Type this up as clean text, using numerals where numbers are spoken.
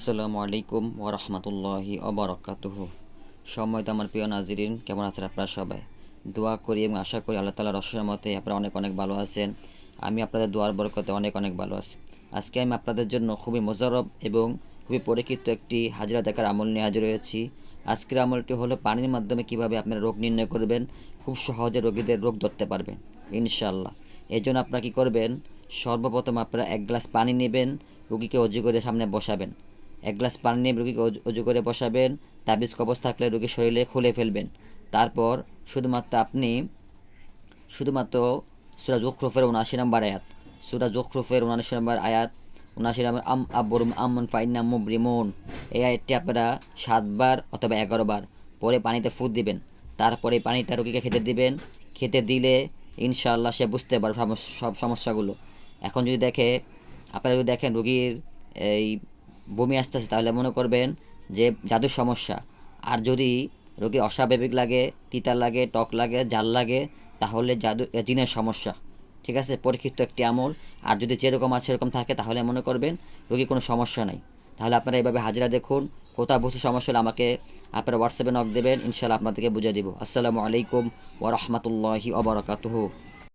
আসসালামু আলাইকুম ওরহমতুল্লাহি অবরকাতুহু। সম্মানিত আমার প্রিয় নাজিরিন, কেমন আছেন আপনারা সবাই? দোয়া করি এবং আশা করি আল্লাহ তাআলার রহমতে আপনারা অনেক অনেক ভালো আছেন। আমি আপনাদের দোয়ার বরকতে অনেক অনেক ভালো আছি। আজকে আমি আপনাদের জন্য খুবই মোজাররব এবং খুবই পরীক্ষিত একটি হাজরা দেখার আমল নিয়ে হাজির হয়েছি। আজকের আমলটি হলো পানির মাধ্যমে কিভাবে আপনারা রোগ নির্ণয় করবেন, খুব সহজে রোগীদের রোগ ধরতে পারবেন ইনশাআল্লাহ। এই জন্য আপনারা কী করবেন, সর্বপ্রথম আপনারা এক গ্লাস পানি নেবেন, রুগীকে অজু করে সামনে বসাবেন। এক গ্লাস পানি নিয়ে রুগীকে অজু করে বসাবেন। তাবিজ কবজ থাকলে রুগীর শরীরে খুলে ফেলবেন। তারপর শুধুমাত্র সূরা যুখরুফের ৭৯ নম্বর আয়াত, সূরা যুখরুফের ৭৯ নম্বর আয়াত, ৭৯ নম্বর আবরুম আমন ফাইন্না মুবরিমুন, এই আয়াতটি আপনারা ৭ বার অথবা ১১ বার পরে পানিতে ফুট দিবেন। তারপরে পানিটা রুগীকে খেতে দিবেন। খেতে দিলে ইনশাআল্লাহ সে বুঝতে পারবে সব সমস্যাগুলো। এখন আপনারা যদি দেখেন রুগীর এই বমি আসতেছে, তাহলে মনে করবেন যে জাদুর সমস্যা। আর যদি রোগীর অস্বাভাবিক লাগে, তিতা লাগে, টক লাগে, ঝাল লাগে, তাহলে জিনের সমস্যা। ঠিক আছে, পরীক্ষিত একটি আমল। আর যদি যেরকম আছে সেরকম থাকে, তাহলে মনে করবেন রোগীর কোনো সমস্যা নাই। তাহলে আপনারা এইভাবে হাজিরা দেখুন। কোথাও বুঝতে সমস্যা হলে আমাকে আপনারা হোয়াটসঅ্যাপে নক দেবেন, ইনশাআল্লাহ আপনাদেরকে বুঝিয়ে দিব। আসসালামু আলাইকুম ওয়া রাহমাতুল্লাহি ওয়া বারাকাতুহু।